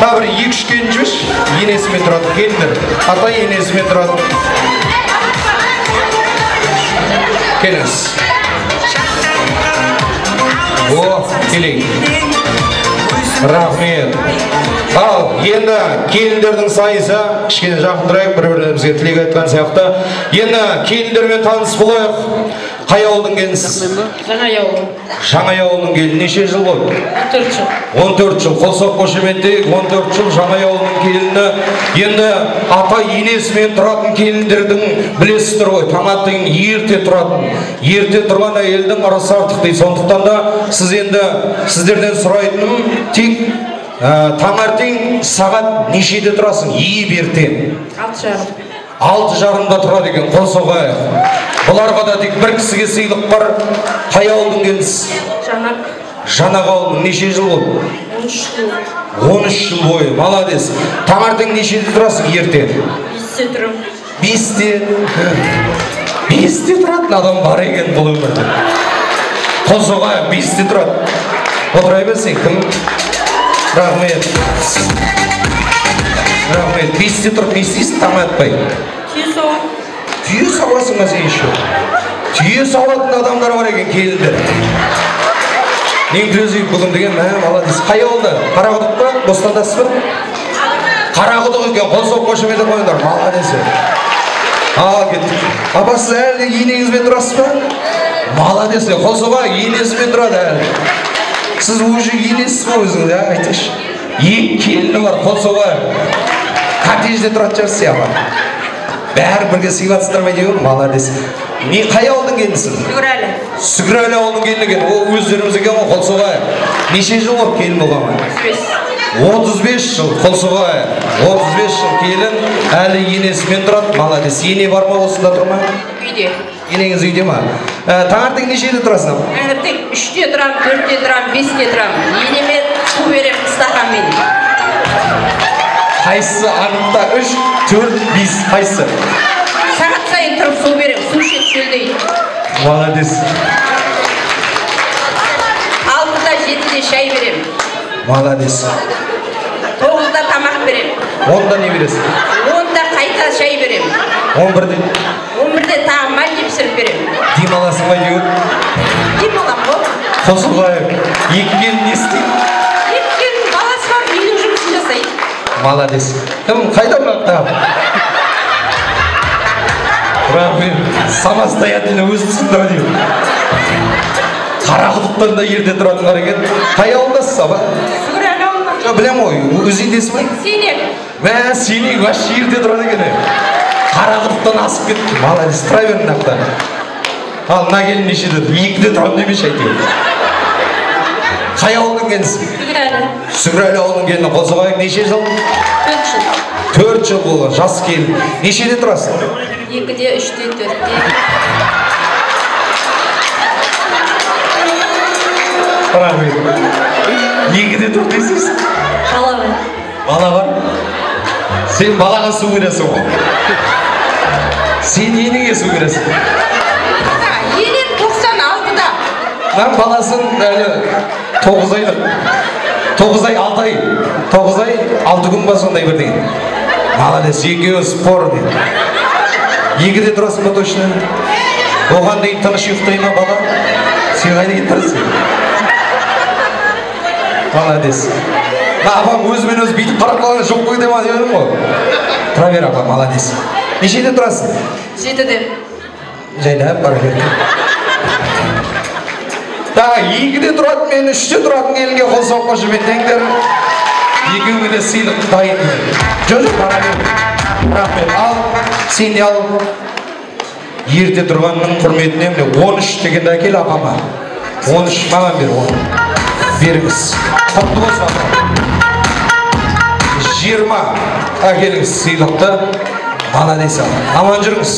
Та бір екі-үш келін жүрші, енесімен тұрады, келіндер. Ата енесімен тұрады. Келіңіз. О, келейін. Рахмет. Ал, енді келіндердің сайысы, кішкене жақын тұрайық, бір-бірімізге тілек айтқан сияқты. Енді келіндермен таныс болайық. Қай ауылдың келінсіз? Жаңай ауыл. Жаңай ауылдың келін неше жыл болды? 14 жыл. 14 жыл. Қолсоқ қошеметтейік, 14 жыл Жаңай ауылдың келіні. Енді ата енесімен тұратын келіндердің білесіздер ғой, таңертең ерте тұратын. Ерте тұрған әйелдің ырысы артық дейді. Сондықтан да сіз енді сіздерден сұрайтыным тек таңертең сағат нешеде тұрасың? Еп ерте. 6:30. 6:30-да тұрады екен, қол соғайық. Бұларға да тек бір кісіге сыйлық бар. Қай ауылдың келінсіз? Жанақ. Жанақ ауылдың неше жыл болды? 13 жыл. 13 жыл бойы, молодец. Таңертең нешеде тұрасың ерте? 5-те тұрам. 5-те? 5-те тұратын адам бар екен бұл өмірде. Қол соғайық, 5-те тұрады. Отыра берсең, кім? Рахмет. Рахмет. 5-те тұрып, не істейсің таң атпай? Түйе сауам. Түйе сауасың ба сен еще? Түйе сауатын адамдар бар екен, келіндер. Нең күрезейіп бүгін деген, молодец. Қай ауылда? Қарақұдық па? Бостандасыз ба? Қарақұдық екен, қол соқ қошеметтеп қойыңдар, молодец. Ал кеттік. Апасыз әлі енеңізбен тұрасыз ба? Молодец. Қол соға енесімен тұрады әлі. Сіз уже енесіз ғой өзіңіз, айтыңызшы. Екі келіні бар, қол соға. Коттеджде тұрады жарсыз яма. Бәрі бірге сыйлатсыздар ма деймін, молодец. Не қай ауылдың келінсің? Сүгірәлі. Сүгірәлі ауылдың келіні екен. Ол өздеріміз екен ғой, қол соға. Неше жыл болып келін болған? 35 жыл. Қол соға. 35 жыл келін, әлі енесімен тұрады, молодец. Ене бар ма, осында тұр ма? Үйде. Енеңіз үйде ма? Таңертең нешеде тұрасың? Таңертең 3-те тұрам, 4-те тұрам, 5-те тұрам. Енеме су берем стақанмен. Қайсысы анықта? 3, 4, 5, қайсысы? Сағат сайын тұрып су берем, су ішеді шөлдейді. Молодец. 6-да 7-де шай берем. Молодец. 9-да тамақ берем. 10-да не бересің? 10-да қайта шай берем. 11-де? 11-де тағы мальчик пісіріп берем. Дем аласың ба деуін? Дем алам ғой. Қосылғайық. Екі келін не істейді? Екі келін баласы бар, үйдің жұмысын жасайды. Молодец. Кім қайда бұрақтап? Рахмет. Самостоятельно өзімсің да деймін. Қарақұдықтан да ерте тұратындар екен. Қай ауылдасыз аба? Сүгірәлі ауылда. Білем ғой, өзіңдесіз ба? Сенек. Сенек вообще ерте тұрады екен. Қарақұдықтан асып кетті. Молодец, тұра берін нақта. Ал, мына келін нешеде тұр? 2-де тұрам демеші әйтеуір. Қай ауылдың келінсің? Сүгірәлі. Сүгірәлі ауылдың келіні қол соғайық. Неше жыл? 4 жыл. 4 жыл болған, жас келін. Нешеде тұрасың? 2-де, 3-те, 4-те. Рахмет. 2-де тұр дейсіз? Бала бар. Бала бар? Сен балаға су бересің ғой. Сен енеңе су бересің. Енем 96-да. Мен баласын әлі 9 айлық. 9 ай, 6 ай. 9 ай, 6 күн ба сондай бір деген. Молодец, екеуі спор дейді. 2-де тұрасың ба точно? Оған дейін тыныш ұйықтай ма бала? Сен қайда кетіп тұрасың? Молодец. Апам өзімен өзі бүйтіп қарап қалған жоқ қой деп едім ғой. Тұра бер апа, молодец. Нешеде тұрасың? 7-де. Жайлап бара берді. 2-де тұратын мен 3-те тұратын келінге қол соғып қошеметтеңдер. Екеуіңе де сыйлық дайын. Жоқ, бара бер. Рахмет. Ал, сен де ал. Ерте тұрғанның құрметіне 13 дегенді әкел апама. 13 маған бер, 10. Беріңіз. Құтты болсын апа. 20 әкеліңіз сыйлықты. Молодец. Аман жүріңіз.